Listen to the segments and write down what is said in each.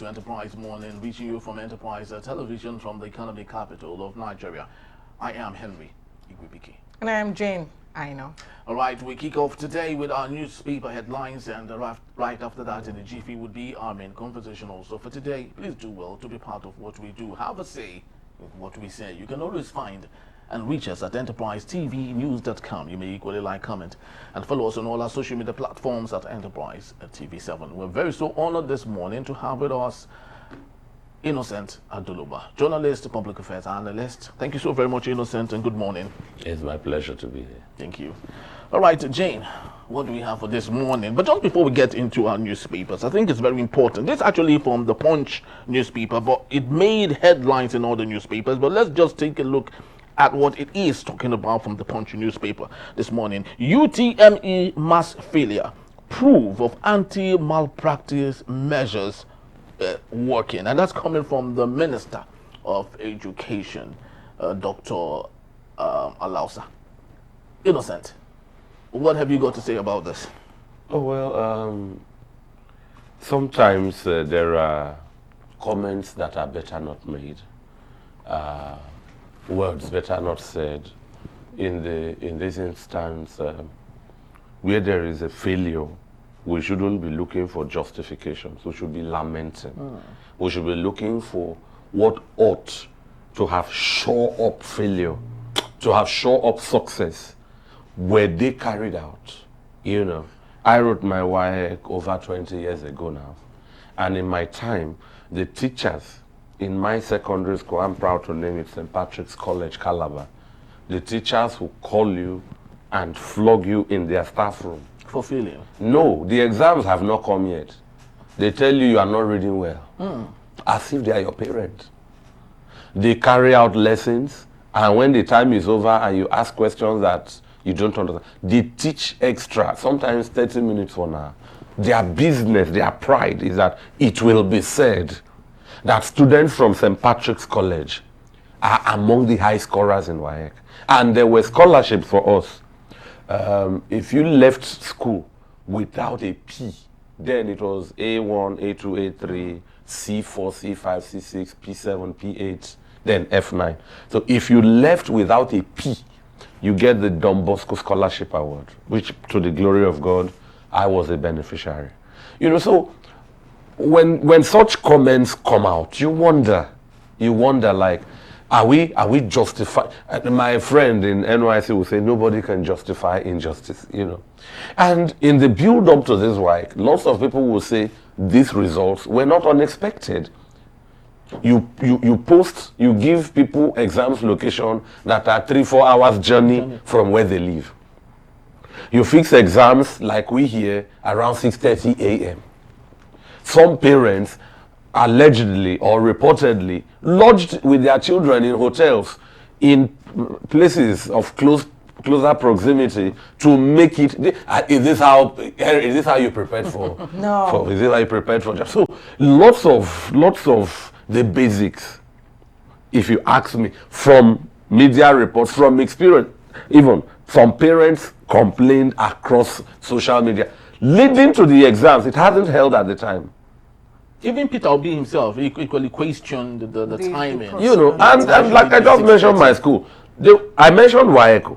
to Enterprise Morning, reaching you from Enterprise Television from the economic capital of Nigeria. I am Henry Igwibiki. And I am Jane. I know. All right, we kick off today with our newspaper headlines, and right after that in the jiffy would be our main conversation also for today. Please do well to be part of what we do. Have a say in what we say. You can always find and reach us at enterprisetvnews.com. You may equally like, comment, and follow us on all our social media platforms at Enterprise TV7. We're very so honored this morning to have with us Innocent Aduluba, journalist, public affairs analyst. Thank you so very much, Innocent, and good morning. It's my pleasure to be here. Thank you. All right, Jane, what do we have for this morning? But just before we get into our newspapers, I think it's very important. This is actually from the Punch newspaper, but it made headlines in all the newspapers. But let's just take a look at what it is talking about from the Punch newspaper this morning. UTME mass failure, proof of anti-malpractice measures working. And that's coming from the Minister of Education, Dr. Alausa. Innocent, what have you got to say about this? Oh, well, sometimes there are comments that are better not made. Words better not said. In this instance, where there is a failure, we shouldn't be looking for justifications. We should be lamenting. We should be looking for what ought to have shored up failure, to have shored up success. Were they carried out? You know, I wrote my WAEC over 20 years ago now. And in my time, the teachers in my secondary school, I'm proud to name it St. Patrick's College, Calabar, the teachers who call you and flog you in their staff room. For failure? No, the exams have not come yet. They tell you are not reading well, as if they are your parents. They carry out lessons, and when the time is over and you ask questions that you don't understand, they teach extra, sometimes 30 minutes for an hour. Their business, their pride is that it will be said that students from St. Patrick's College are among the high scorers in WAEC. And there were scholarships for us. If you left school without a P, then it was A1, A2, A3, C4, C5, C6, P7, P8, then F9. So if you left without a P, you get the Don Bosco Scholarship Award, which, to the glory of God, I was a beneficiary. You know, so when such comments come out, you wonder like, are we justified? My friend in NYC will say nobody can justify injustice, you know. And in the build up to this work, lots of people will say these results were not unexpected. You post, you give people exams location that are 3-4 hours journey from where they live. You fix exams like we here around 6:30 a.m. Some parents allegedly or reportedly lodged with their children in hotels in places of closer proximity to make it. Is this how you prepared for? No. Is this how you prepared for? So lots of the basics, if you ask me, from media reports, from experience, even some parents complained across social media, leading to the exams. It hadn't held at the time. Even Peter Obi himself equally questioned the timing. You know, and like I just mentioned my school, I mentioned WAEC,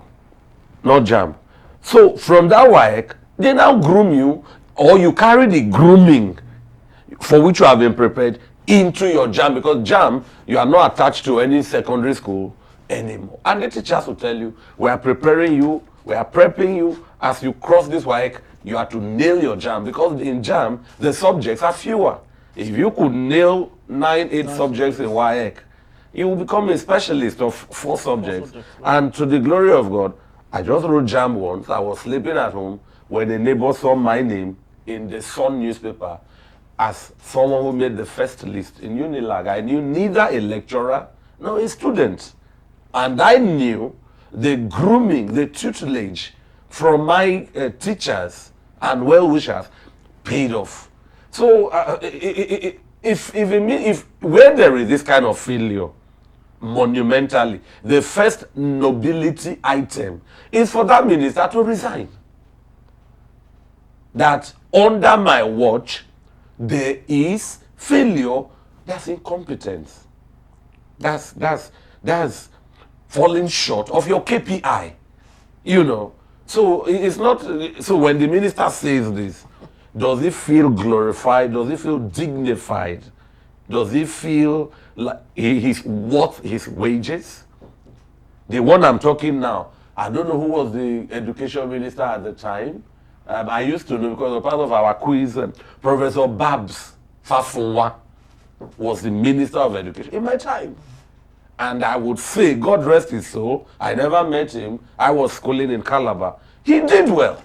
not JAM. So from that WAEC, they now groom you, or you carry the grooming for which you have been prepared into your JAM, because JAM, you are not attached to any secondary school anymore. And the teachers will tell you, we are preparing you, we are prepping you, as you cross this WAEC, you have to nail your JAM, because in JAM, the subjects are fewer. If you could nail 9-8 subjects in WAEC, you will become a specialist of 4 subjects. And to the glory of God, I just wrote JAM once. I was sleeping at home when a neighbor saw my name in the Sun newspaper as someone who made the first list in Unilag. I knew neither a lecturer nor a student. And I knew the grooming, the tutelage from my teachers and well-wishers paid off. So if where there is this kind of failure, monumentally, the first nobility item is for that minister to resign. That under my watch, there is Failure, that's incompetence. That's falling short of your KPI. You know. So it's not. So when the minister says this, does he feel glorified? Does he feel dignified? Does he feel like he's worth his wages? The one I'm talking now, I don't know who was the education minister at the time. I used to know because a part of our quiz, Professor Babs Fafunwa was the minister of education in my time. And I would say, God rest his soul, I never met him. I was schooling in Calabar. He did well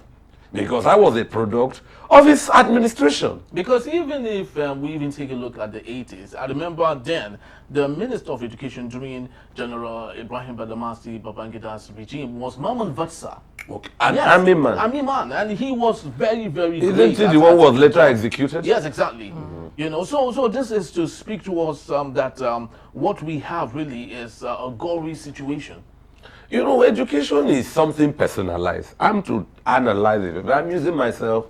because I was a product of his administration. Because even if we even take a look at the 80s, I remember then the Minister of Education during General Ibrahim Badamasi Babangida's regime was Maman Vatsa. Okay. An army man. Army man, and he was very, very Isn't great. he the one who was later executed? Yes, exactly. You know, so this is to speak to us that what we have really is a gory situation. You know, education is something personalized. I'm to analyze it. But I'm using myself.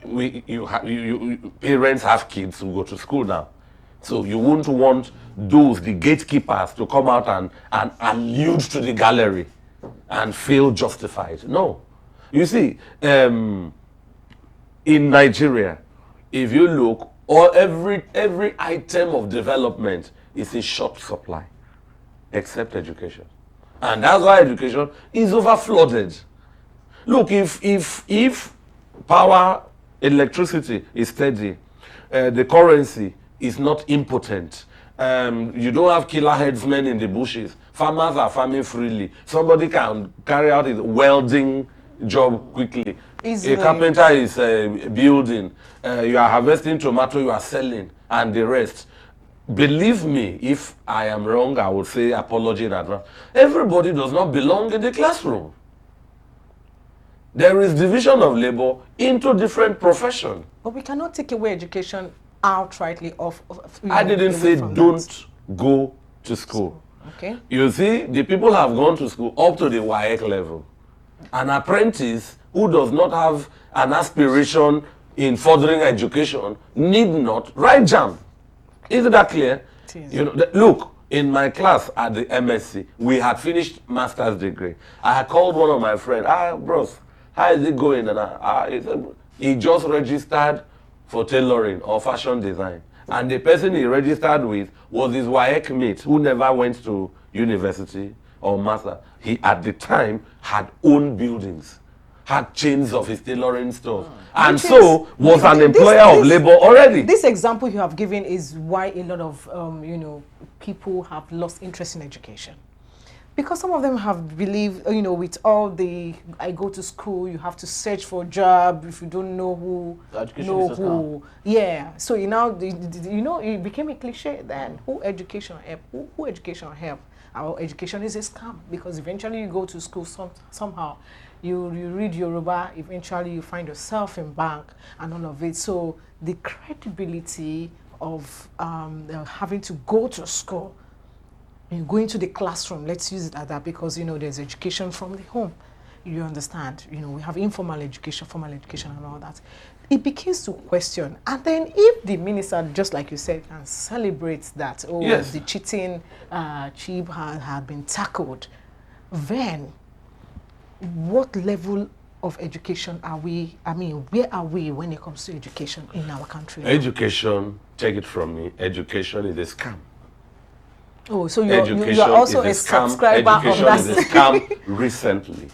Parents have kids who go to school now. So you wouldn't want the gatekeepers, to come out and allude to the gallery and feel justified. No. You see, in Nigeria, if you look, every item of development is in short supply, except education. And that's why education is overflooded. Look, if power, electricity is steady, the currency is not impotent, you don't have killer headsmen in the bushes, farmers are farming freely, somebody can carry out his welding job quickly, Easily. a carpenter is building, you are harvesting tomato, you are selling, and the rest. Believe me, if I am wrong, I will say apology in advance. Everybody does not belong in the classroom. There is division of labor into different professions. But we cannot take away education outrightly I didn't say don't go to school. Okay. You see, the people have gone to school up to the WAEC level. An apprentice who does not have an aspiration in furthering education need not write JAMB. Isn't that clear? You know, look, in my class at the MSc, we had finished master's degree. I had called one of my friends, bros, how is it going? And he said, he just registered for tailoring or fashion design. And the person he registered with was his WAEC mate who never went to university or master. He, at the time, had owned buildings, had chains of his tailoring stores, and so was an employer of labor already. This example you have given is why a lot of people have lost interest in education, because some of them have believed, with all the I go to school, you have to search for a job. If you don't know who, know who. Yeah. So it became a cliche then. Who education help? Who education help? Our education is a scam, because eventually you go to school somehow. You read Yoruba, eventually you find yourself in bank and all of it. So the credibility of having to go to school, you go into the classroom, let's use it at that, because there's education from the home. You understand? We have informal education, formal education and all that. It begins to question. And then if the minister, just like you said, can celebrate that, yes, the cheating chip had been tackled, then what level of education are we, where are we when it comes to education in our country? Education, take it from me, education is a scam. Oh, so you are also a subscriber of that. Education is a scam recently.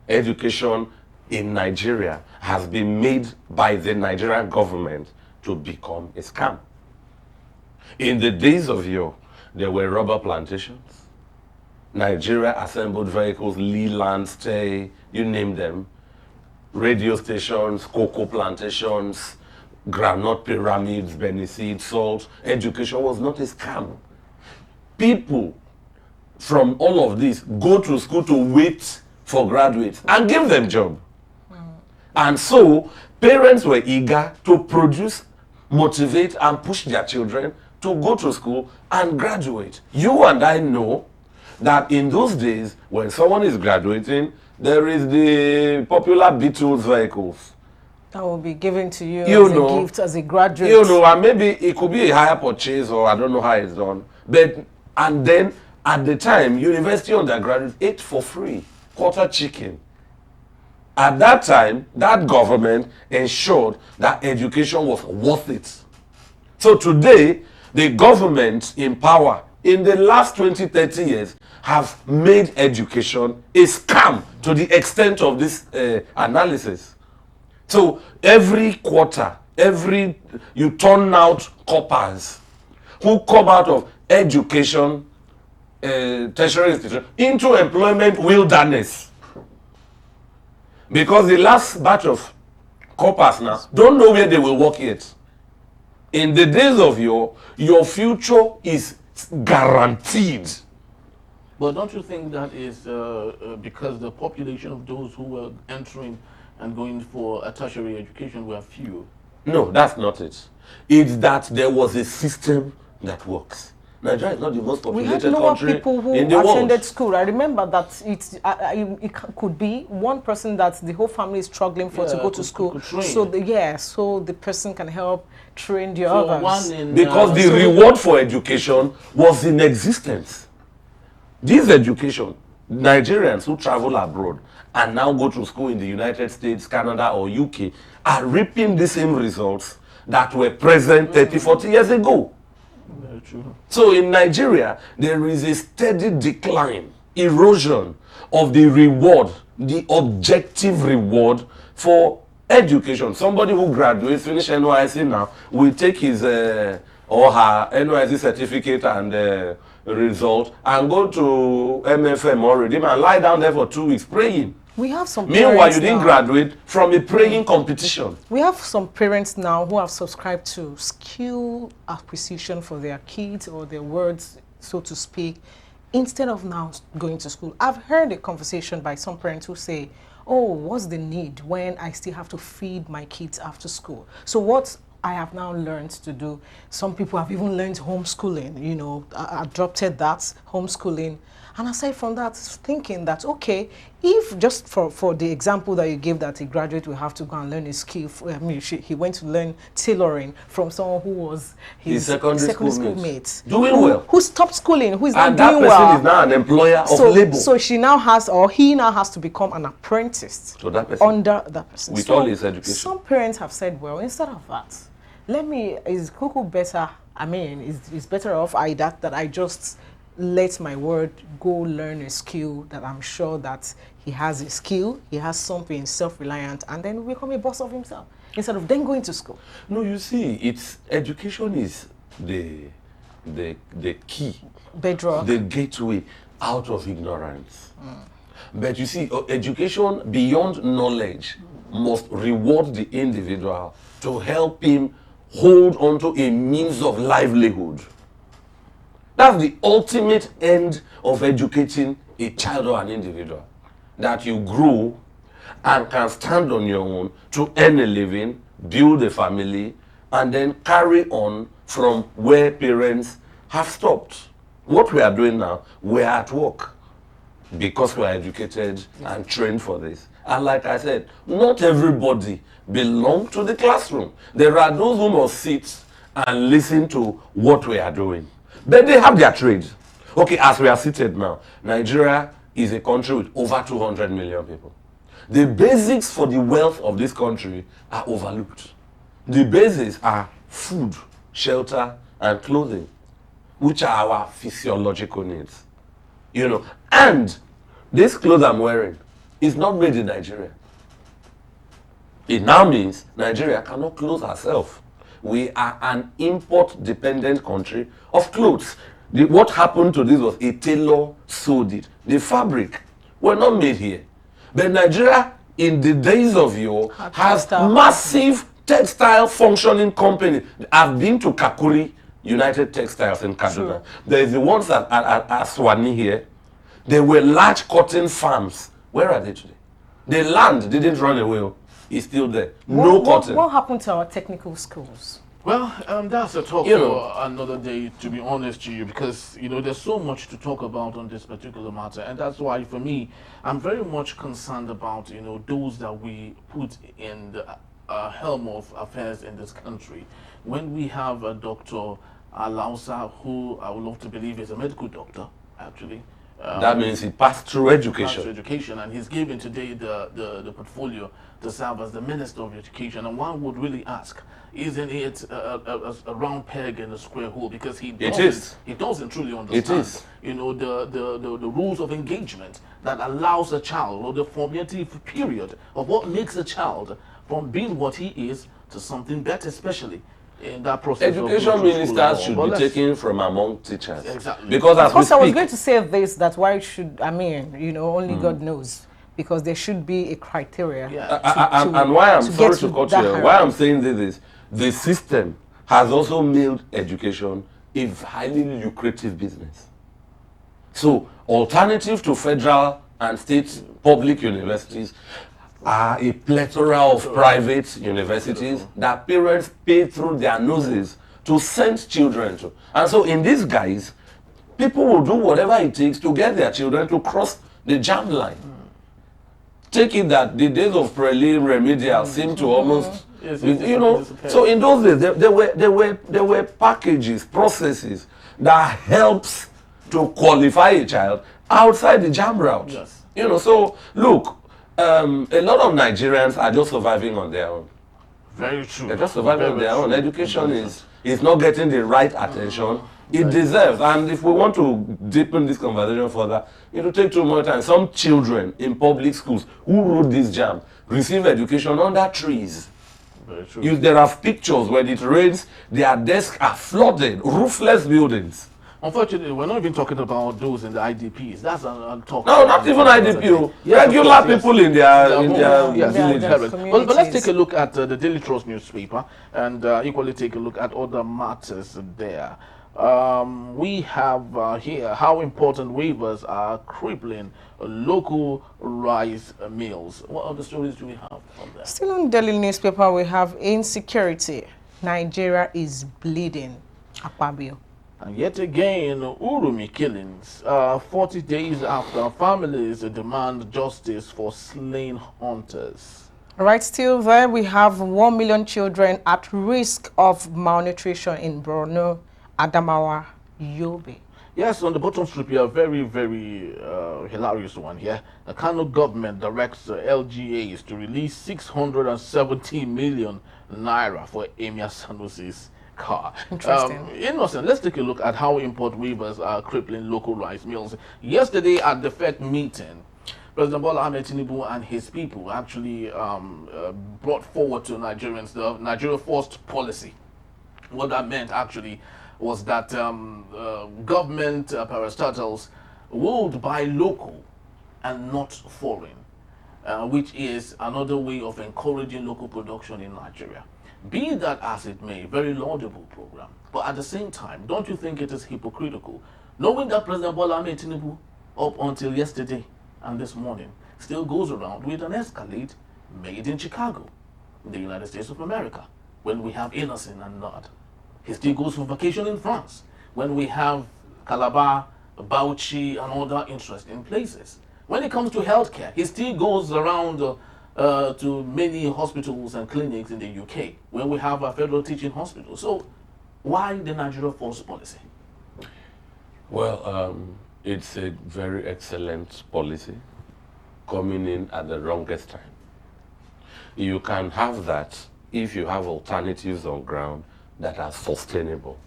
Education in Nigeria has been made by the Nigerian government to become a scam. In the days of yore, there were rubber plantations. Nigeria assembled vehicles, Leland, Stay, you name them. Radio stations, cocoa plantations, groundnut pyramids, Beniseed, salt. Education was not a scam. People from all of this go to school to wait for graduates and give them job. And so parents were eager to produce, motivate and push their children to go to school and graduate. You and I know that in those days, when someone is graduating, there is the popular Beatles vehicles. That will be given to you, You as know, a gift, as a graduate. You know, and maybe it could be a higher purchase, or I don't know how it's done. But, and then at the time, university undergraduates ate for free, quarter chicken. At that time, that government ensured that education was worth it. So today, the government in power in the last 20, 30 years have made education a scam to the extent of this analysis. So every quarter, you turn out coppers who come out of education, tertiary institution, into employment wilderness. Because the last batch of coppers now don't know where they will work yet. In the days of your future is guaranteed. But don't you think that is because the population of those who were entering and going for a tertiary education were few? No, that's not it. It's that there was a system that works. Nigeria is not the most We had populated lower country people who in the attended world. school. I remember that it could be one person that the whole family is struggling for to go to school. train. So the person can help train the So others. one in, Because the reward for education was in existence. This education, Nigerians who travel abroad and now go to school in the United States, Canada, or UK are reaping the same results that were present 30, 40 years ago. Very true. So in Nigeria, there is a steady decline, erosion of the reward, the objective reward for education. Somebody who graduates, finish NYSC now, will take his or her NYSC certificate and result and go to MFM or Redeem and lie down there for 2 weeks praying. We have some Meanwhile, parents you didn't now. graduate from a praying competition. We have some parents now who have subscribed to skill acquisition for their kids or their words, so to speak, instead of now going to school. I've heard a conversation by some parents who say, oh, what's the need when I still have to feed my kids after school? So what I have now learned to do, some people have even learned homeschooling, you know, adopted that homeschooling. And aside from that, thinking that, okay, if just for the example that you gave, that a graduate will have to go and learn a skill, he went to learn tailoring from someone who was his secondary school mate. Doing well. Who stopped schooling, who is And not that doing person well. is now an employer of labor. So she now has, or he now has to become an apprentice to that person. under that person. With all his education. Some parents have said, well, instead of that, is Kuku better, it's better off that I just let my word go learn a skill that I'm sure that he has a skill, he has something self-reliant, and then become a boss of himself instead of then going to school. No, you see, education is the key, Bedrock. the gateway out of ignorance. But you see, education beyond knowledge must reward the individual to help him hold on to a means of livelihood. That's the ultimate end of educating a child or an individual. That you grow and can stand on your own to earn a living, build a family, and then carry on from where parents have stopped. What we are doing now, we are at work because we are educated and trained for this. And like I said, not everybody belongs to the classroom. There are those who must sit and listen to what we are doing. But they have their trade. Okay, as we are seated now, Nigeria is a country with over 200 million people. The basics for the wealth of this country are overlooked. The basics are food, shelter, and clothing, which are our physiological needs. You know, and this clothes I'm wearing is not made in Nigeria. It now means Nigeria cannot clothe herself. We are an import-dependent country of clothes. What happened to this was a tailor sewed it. The fabric were not made here. But Nigeria, in the days of yore, has massive textile functioning companies. I've been to Kakuri United Textiles in Kaduna. Sure. There is the ones at Aswani here. There were large cotton farms. Where are they today? The land didn't run away. It's still there. No cotton. What happened to our technical schools? Well, that's a talk for another day, to be honest to you, because, you know, there's so much to talk about on this particular matter. And that's why, for me, I'm very much concerned about, you know, those that we put in the helm of affairs in this country, when we have a Dr. Alausa, who I would love to believe is a medical doctor, actually. That means he passed through education. Education, and he's given today the portfolio to serve as the Minister of Education. And one would really ask, isn't it a round peg in a square hole? Because he doesn't truly understand, you know, the rules of engagement that allows a child, or the formative period of what makes a child from being what he is to something better, especially in that process. Education ministers should be taken from among teachers. Exactly. Because as we speak, I was going to say this, that why should, I mean, you know, only God knows. Because there should be a criteria. Yeah. And why I'm sorry to cut you, why I'm saying this is, the system has also made education a highly lucrative business. So, alternative to federal and state public universities are a plethora of private universities that parents pay through their noses to send children to. And so in these guys, people will do whatever it takes to get their children to cross the jam line. Take it that the days of prelim remedial seem to almost, you know, so in those days there were packages, processes that helps to qualify a child outside the jam route. Yes. You know, so look, a lot of Nigerians are just surviving on their own. Very true. They're just surviving on their own. Education is not getting the right attention it deserves. And if we want to deepen this conversation further, it will take too much time. Some children in public schools who wrote this jam receive education under trees. Very true. There are pictures when it rains, their desks are flooded, roofless buildings. Unfortunately, we're not even talking about those in the IDPs. That's a talk. No, not even IDP. Yes, regular people in their villages. But let's take a communities. look at the Daily Trust newspaper and equally take a look at other matters there. We have here how important waivers are crippling local rice mills. What other stories do we have from there? Still on Daily newspaper, we have insecurity. Nigeria is bleeding. Akpabio. And yet again, Urumi killings, 40 days after families demand justice for slain hunters. Right, still there, we have 1 million children at risk of malnutrition in Borno, Adamawa, Yobe. Yes, on the bottom strip here, very, very hilarious one here. The Kano government directs LGAs to release 670 million naira for Emir Sanusi's car. Interesting. Innocent, let's take a look at how import waivers are crippling local rice mills. Yesterday at the FED meeting, President Bola Ahmed Tinubu and his people actually brought forward to Nigerians the Nigeria First policy. What that meant actually was that government parastatals would buy local and not foreign, which is another way of encouraging local production in Nigeria. Be that as it may, very laudable program. But at the same time, don't you think it is hypocritical, knowing that President Bola Ahmed Tinubu, up until yesterday and this morning, still goes around with an Escalade made in Chicago, the United States of America, when we have Innocent and Nod. He still goes for vacation in France, when we have Calabar, Bauchi, and other interesting places. When it comes to healthcare, he still goes around to many hospitals and clinics in the UK, where we have a federal teaching hospital. So, why the Nigeria First policy? Well, it's a very excellent policy coming in at the wrongest time. You can have that if you have alternatives on ground that are sustainable.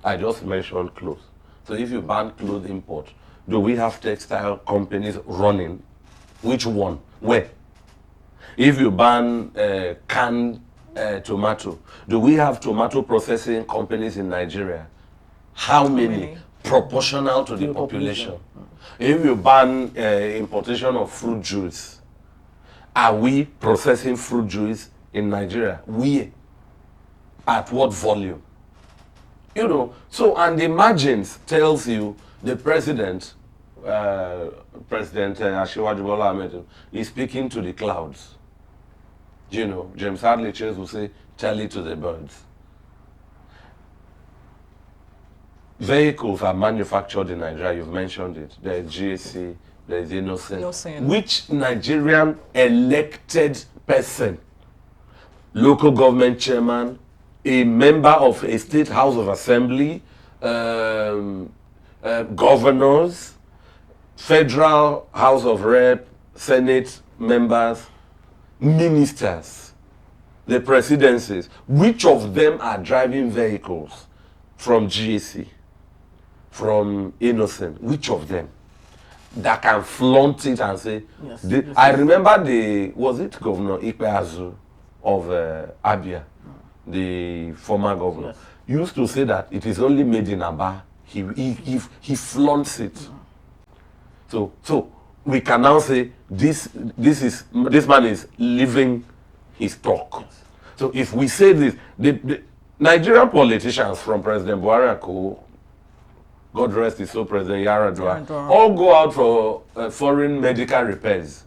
I just mentioned clothes. So if you ban clothes import, do we have textile companies running? Which one? Where? If you ban canned tomato, do we have tomato processing companies in Nigeria? How many? Proportional to the population. If you ban importation of fruit juice, are we processing fruit juice in Nigeria? We. At what volume? You know, so, and the margins tells you the president, President Asiwaju Bola Ahmed, is speaking to the clouds. You know, James Hadley Chase will say, tell it to the birds. Vehicles are manufactured in Nigeria, you've mentioned it. There is GAC, there is Innocent. Innocent. Which Nigerian elected person local government chairman, a member of a state house of assembly, governors, federal house of rep, senate members, ministers, the presidencies. Which of them are driving vehicles from GAC, from Innocent? Which of them that can flaunt it and say, Yes, I remember was it Governor Ikpeazu of Abia, the former governor, Yes. used to say that it is only made in Aba. He flaunts it. So we can now say this man is living his talk. Yes. So if we say this, the Nigerian politicians from President Buhari and co, God rest his soul, President Yaradua, all go out for foreign medical repairs.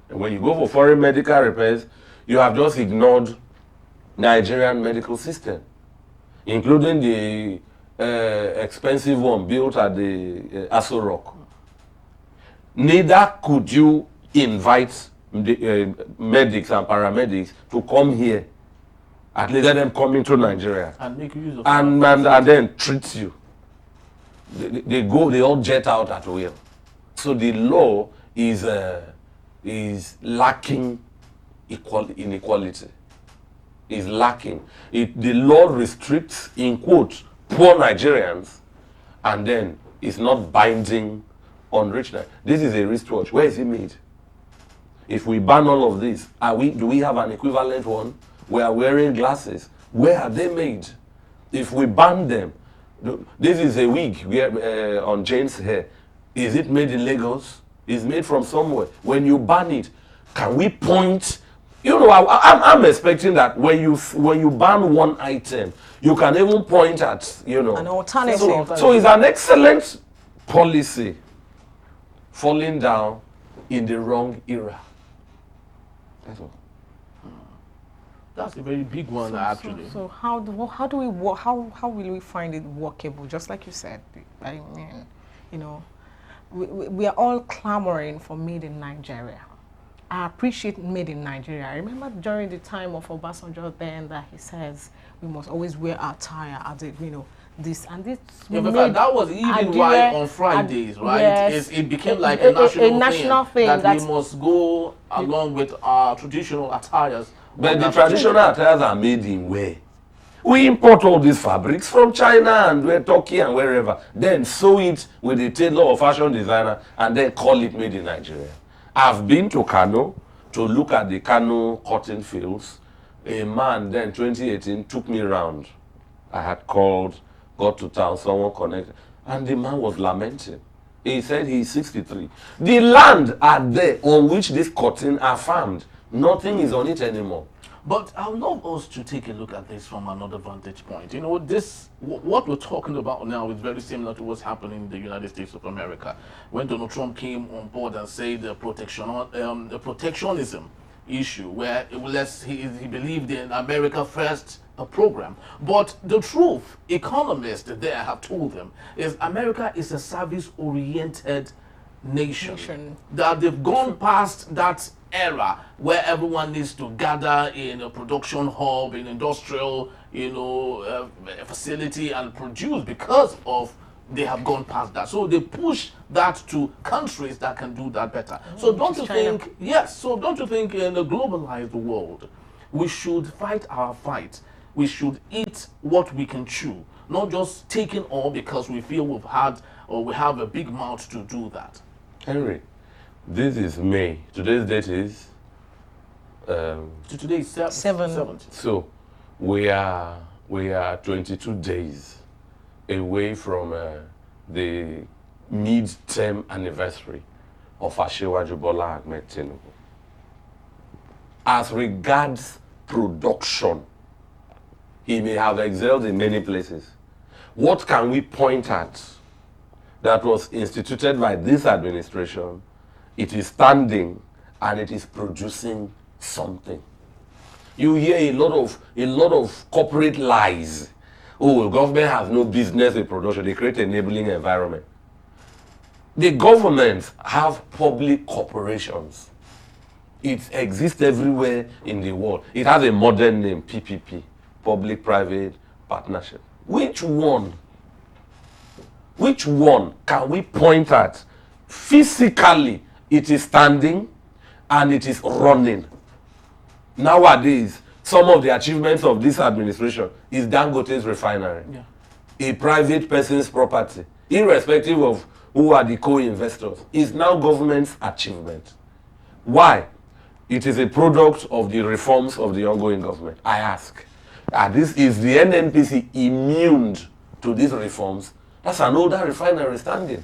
And when you go for foreign medical repairs, you have just ignored Nigerian medical system, including the expensive one built at the Aso Rock. Neither could you invite the, medics and paramedics to come here, at least let them come into Nigeria And make use of and then treat you. They all jet out at will. So the law is lacking inequality. Is lacking. The law restricts, in quotes, poor Nigerians, and then it's not binding on rich Nigerians. This is a wristwatch. Where is it made? If we ban all of this, do we have an equivalent one? We are wearing glasses. Where are they made? If we ban them, this is a wig on Jane's hair. Is it made in Lagos? It's made from somewhere. When you ban it, can we point? You know, I'm expecting that when you ban one item, you can even point at, you know, An alternative. So it's an excellent policy falling down in the wrong era. That's all. That's a very big one, actually. So how will we find it workable? Just like you said, I mean, you know, we are all clamoring for made in Nigeria. I appreciate made in Nigeria. I remember during the time of Obasanjo then that he says we must always wear our attire as a, you know, this and this. Yeah, but that was even why on Fridays, right? Yes, it became like a national thing that we must go along with our traditional attires. But the traditional attires are made in where? We import all these fabrics from China and Turkey and wherever. Then sew it with a tailor or fashion designer and then call it made in Nigeria. I've been to Kano to look at the Kano cotton fields. A man then, 2018, took me around. I had called, got to town, someone connected, and the man was lamenting. He said he's 63. The land are there on which this cotton are farmed. Nothing is on it anymore. But I would love us to take a look at this from another vantage point. You know, what we're talking about now is very similar to what's happening in the United States of America. When Donald Trump came on board and said the protectionism issue, where he believed in America First program. But the truth, economists there have told them, is America is a service-oriented nation. That they've gone past that era where everyone needs to gather in a production hub, in industrial, facility and produce, because of they have gone past that. So they push that to countries that can do that better. So don't you think, yes, so don't you think in a globalized world, we should fight our fight. We should eat what we can chew, not just taking all because we feel we've had or we have a big mouth to do that. Henry, this is May. Today's date is? Today is 7th. So we are 22 days away from the mid-term anniversary of Asiwaju Bola Ahmed Tinubu. As regards production, he may have excelled in many places. What can we point at that was instituted by this administration? It is standing and it is producing something. You hear a lot of corporate lies. Oh, government has no business in production. They create an enabling environment. The governments have public corporations. It exists everywhere in the world. It has a modern name, PPP, public-private partnership. Which one can we point at? Physically, it is standing and it is running. Nowadays, some of the achievements of this administration is Dangote's refinery, a private person's property, irrespective of who are the co-investors. It's now government's achievement. Why? It is a product of the reforms of the ongoing government. I ask, is the NNPC immune to these reforms? That's an older refinery standing.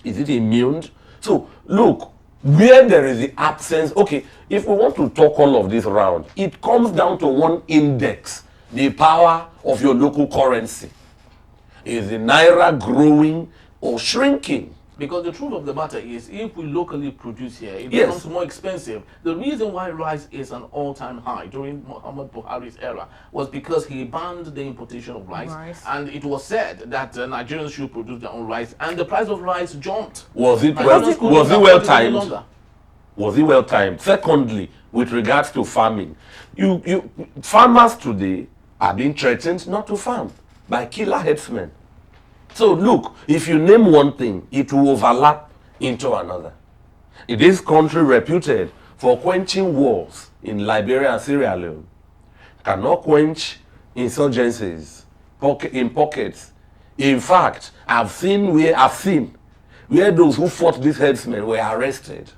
Is it immune? So, look, where there is the absence, okay, if we want to talk all of this around, it comes down to one index, the power of your local currency. Is the Naira growing or shrinking? Because the truth of the matter is, if we locally produce here, it Yes. becomes more expensive. The reason why rice is an all-time high during Muhammad Buhari's era was because he banned the importation of rice. And it was said that Nigerians should produce their own rice, and the price of rice jumped. Was it Nigerians couldn't well afford it any timed? longer. Was it well timed? Secondly, with regards to farming, farmers today are being threatened not to farm by killer herdsmen. So look, if you name one thing, it will overlap into another. In this country reputed for quenching wars in Liberia and Sierra Leone, cannot quench insurgencies in pockets. In fact, I've seen where those who fought these herdsmen were arrested.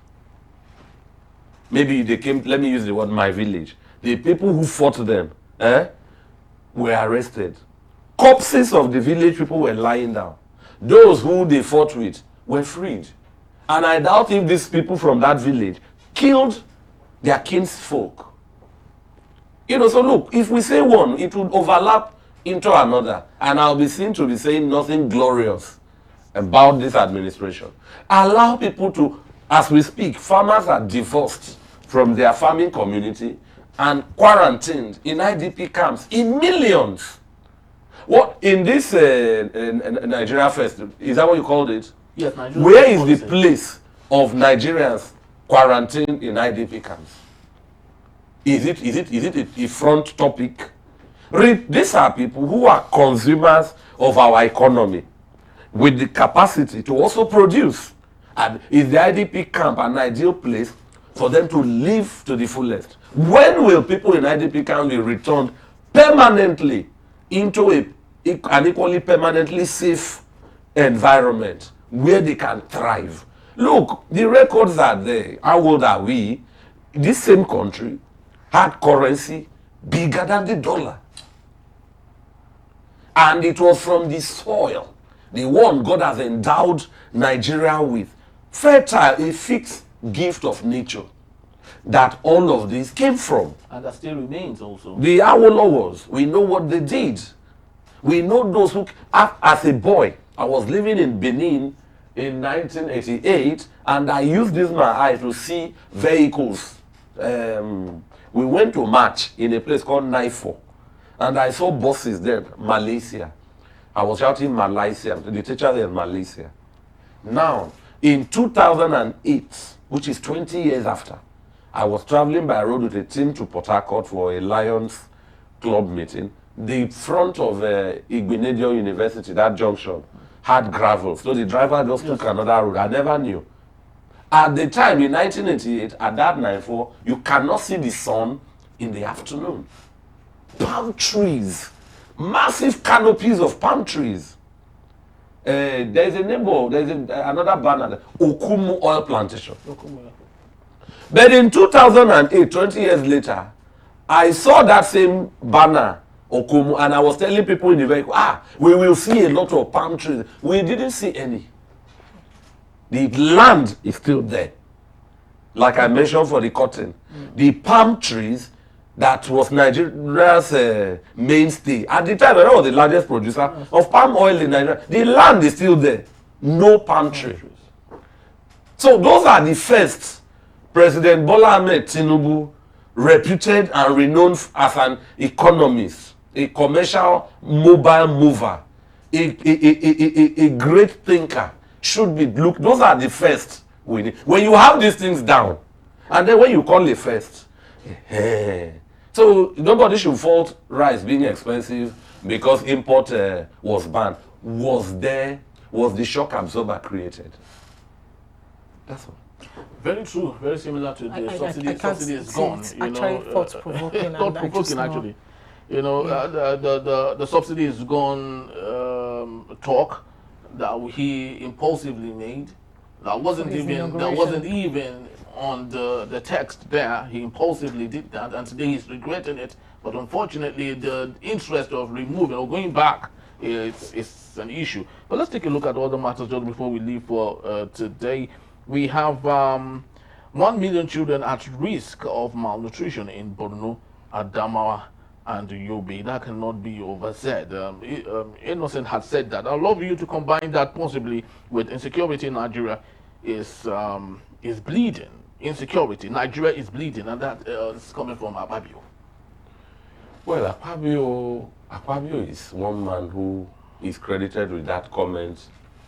Maybe they came, let me use the word my village. The people who fought them were arrested. Corpses of the village people were lying down. Those who they fought with were freed. And I doubt if these people from that village killed their kinsfolk. So look, if we say one, it would overlap into another. And I'll be seen to be saying nothing glorious about this administration. Allow people to, as we speak, farmers are divorced from their farming community and quarantined in IDP camps in millions. What in this Nigeria Fest, is that what you called it? Yes, Nigeria. Where is the place of Nigerians quarantined in IDP camps? Is it a front topic? These are people who are consumers of our economy with the capacity to also produce. And is the IDP camp an ideal place for them to live to the fullest? When will people in IDP camps be returned permanently into an equally permanently safe environment where they can thrive? Look, the records are there. How old are we? This same country had currency bigger than the dollar. And it was from the soil, the one God has endowed Nigeria with, fertile, a fixed gift of nature, that all of this came from. And that still remains also. The Awolowos, we know what they did. We know those who, as a boy, I was living in Benin in 1988, and I used this my eye to see vehicles. We went to march in a place called Naifo, and I saw buses there, Malaysia. I was shouting Malaysia, the teacher there, Malaysia. Now, in 2008, which is 20 years after, I was traveling by road with a team to Port Harcourt for a Lions Club meeting. The front of Igbenedion University, that junction, had gravel. So the driver just took another road. I never knew. At the time, in 1988, at that 94, you cannot see the sun in the afternoon. Palm trees, massive canopies of palm trees. There's another banner there, Okumu Oil Plantation. But in 2008, 20 years later, I saw that same banner, Okumu, and I was telling people in the vehicle, we will see a lot of palm trees. We didn't see any. The land is still there. Like I mentioned for the cotton. The palm trees that was Nigeria's mainstay. At the time, I was the largest producer of palm oil in Nigeria. The land is still there. No palm tree. So those are the first. President Bola Ahmed Tinubu, reputed and renowned as an economist, a commercial mobile mover, a great thinker, should be looked. Those are the first. When you have these things down, And then when you call it first, so nobody should fault rice being expensive because import was banned. Was the shock absorber created? That's all. Very true. Very similar to the subsidy. Subsidy is gone. It's actually thought-provoking. Thought-provoking, actually. You know, the subsidy is gone. Talk that he impulsively made. That wasn't even on the text there. He impulsively did that, and today he's regretting it. But unfortunately, the interest of removing or going back is an issue. But let's take a look at other matters just before we leave for today. We have 1 million children at risk of malnutrition in Borno, Adamawa, and Yobe. That cannot be oversaid. Innocent had said that. I'd love you to combine that possibly with insecurity in Nigeria is bleeding. Insecurity. Nigeria is bleeding, and that is coming from Akpabio. Well, Akpabio is one man who is credited with that comment,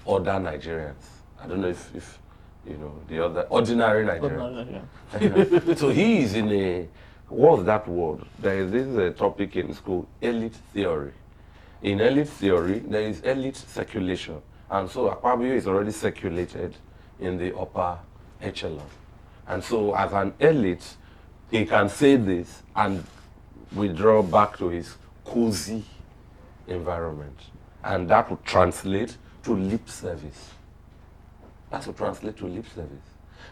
other Nigerians. I don't know if you know, the other ordinary Nigerians. So he is in a, what's that word? There is this topic in school, elite theory. In elite theory, there is elite circulation. And so Akpabio is already circulated in the upper echelon. And so as an elite, he can say this and withdraw back to his cozy environment. And that would translate to lip service. That's what translates to lip service.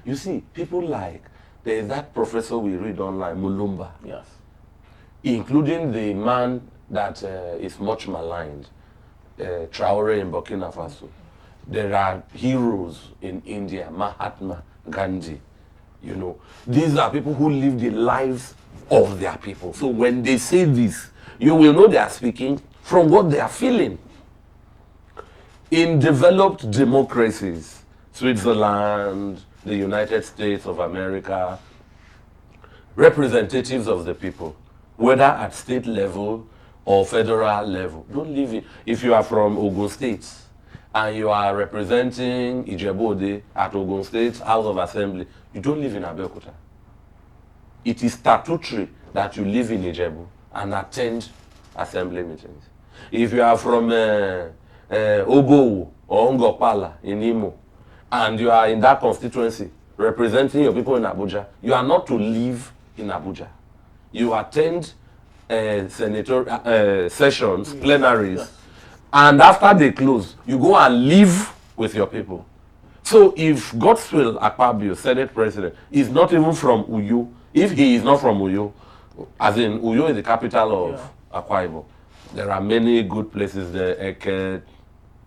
You see, people like, there is that professor we read online, Mulumba. Yes. Including the man that is much maligned, Traore in Burkina Faso. There are heroes in India, Mahatma Gandhi. You know, these are people who live the lives of their people. So when they say this, you will know they are speaking from what they are feeling. In developed democracies, Switzerland, the United States of America, representatives of the people, whether at state level or federal level, don't live in. If you are from Ogun State and you are representing Ijebu-Ode at Ogun State House of Assembly, you don't live in Abeokuta. It is statutory that you live in Ijebu and attend assembly meetings. If you are from Ogowu or Ngopala in Imo, and you are in that constituency representing your people in Abuja, you are not to live in Abuja. You attend senator sessions, plenaries, and after they close, you go and live with your people. So if Godswill Akpabio, Senate President, is not even from Uyo, if he is not from Uyo, as in Uyo is the capital of Akwa Ibom, there are many good places there, Eke,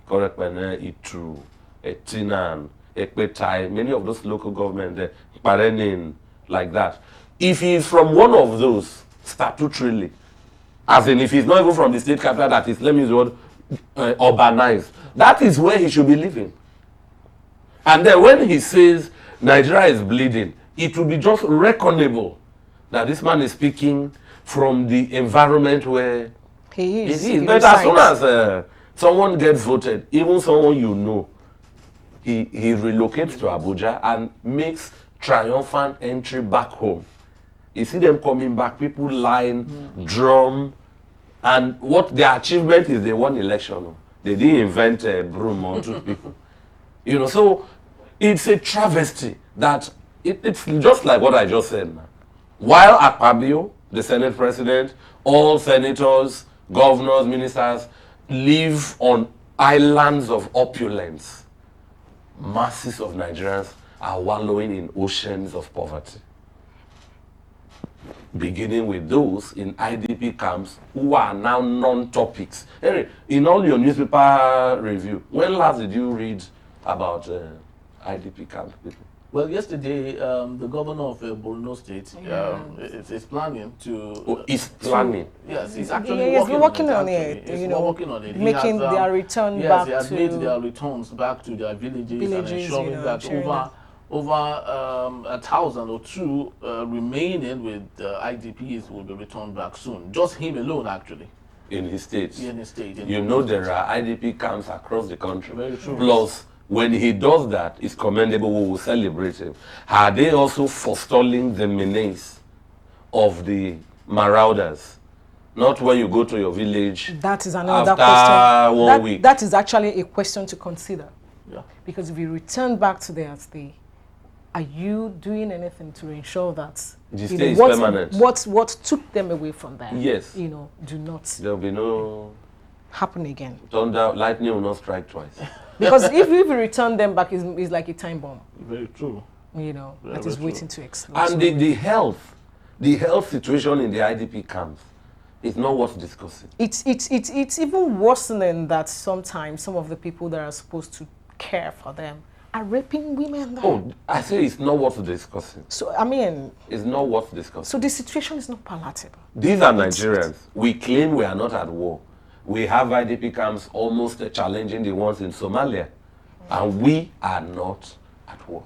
Korekpene, Itru, Etinan, Ekpetai, many of those local governments there, Parenin, like that. If he is from one of those, statutorily, as in if he's not even from the state capital that is, let me use the word, urbanized, that is where he should be living. And then when he says Nigeria is bleeding, it will be just reckonable that this man is speaking from the environment where he is. But as soon as someone gets voted, even someone you know, he relocates to Abuja and makes triumphant entry back home. You see them coming back, people line, drum, and what their achievement is they won election. They didn't invent a broom or two people. You know, so it's a travesty that it's just like what I just said now. While Akpabio, the Senate President, all senators, governors, ministers live on islands of opulence, masses of Nigerians are wallowing in oceans of poverty. Beginning with those in IDP camps who are now non-topics. Henry, in all your newspaper review, when last did you read about IDP camp people? Well, yesterday, the governor of Borno State is planning to... is planning? Yes, he's actually working on it. He's working on it. Making their return back to... Yes, he has made their returns back to their villages and ensuring that over 1,000 or 2 remaining with IDPs will be returned back soon. Just him alone, actually. In his state. In his state. You know there are IDP camps across the country. Very true. Plus When he does that, it's commendable. We will celebrate him. Are they also forestalling the menace of the marauders? Not when you go to your village. That is another after question. 1 week. That is actually a question to consider. Yeah. Because if you return back to their stay, are you doing anything to ensure that The stay is permanent. what took them away from there? Yes. Do not There'll be no happen again. thunder, lightning will not strike twice. Because if you return them back, is like a time bomb. Very true. That is very waiting to explode. And the health situation in the IDP camps is not worth discussing. It's even worsening that sometimes some of the people that are supposed to care for them are raping women there. Oh, I say it's not worth discussing. So I mean, It's not worth discussing. so the situation is not palatable. These are Nigerians. We claim we are not at war. We have IDP camps almost challenging the ones in Somalia. And we are not at war.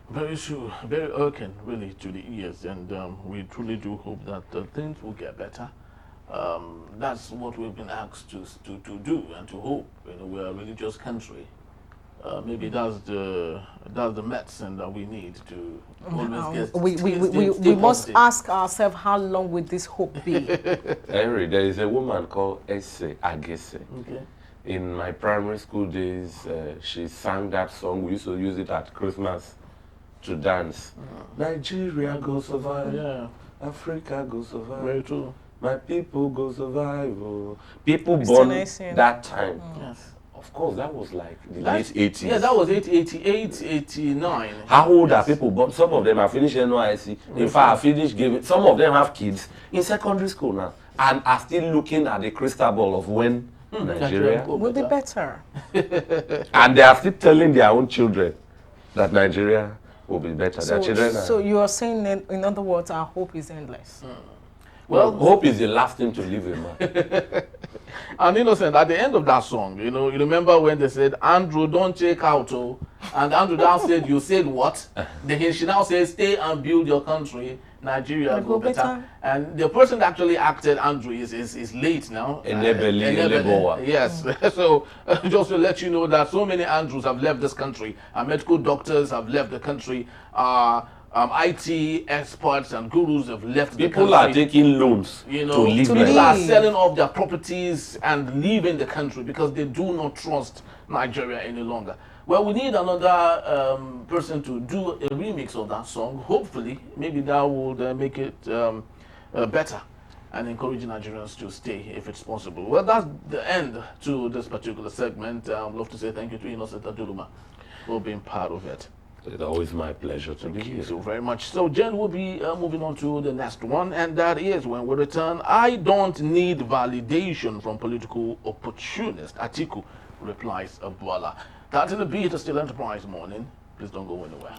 Very true. Very irking, really, to the ears. And we truly do hope that things will get better. That's what we've been asked to do and to hope. We're a religious country. Maybe that's the medicine that we need to always get. We must ask ourselves, how long will this hope be? Henry, there is a woman called Ese Agese. Okay. In my primary school days, she sang that song. We used to use it at Christmas to dance. Nigeria go survive. Yeah. Africa go survive. Very true. My people go survive. Oh. People Mr. born Nation. that time. Yes. Of course, that was like the That's- late 80s. Yeah, that was 88, 89. How old Yes. are people born? Some of them have finished NYSC. In fact, have finished giving. Some of them have kids in secondary school now and are still looking at the crystal ball of when Nigeria. Will be better. And they are still telling their own children that Nigeria will be better. Their children are. So you are saying, in other words, our hope is endless. Well, hope is the last thing to leave a man. And Innocent, at the end of that song, you remember when they said, Andrew, don't check out, oh. And Andrew now said, you said what? Then she now says, stay and build your country, Nigeria Will go go better. better. And the person that actually acted Andrew is late now. Enebeli. Yes. So just to let you know that so many Andrews have left this country. Medical doctors have left the country. IT experts and gurus have left the country. People are taking loans to live to like People are leave. selling off their properties and leaving the country because they do not trust Nigeria any longer. Well, we need another person to do a remix of that song. Hopefully, maybe that will make it better and encourage Nigerians to stay if it's possible. Well, that's the end to this particular segment. I'd love to say thank you to Innocent Aduluma for being part of it. It's always my pleasure to be Thank you here. so very much. So Jen will be moving on to the next one, and that is when we return. I don't need validation from political opportunist. Atiku replies Abuala. That's in the Beat of Still Enterprise Morning. Please don't go anywhere.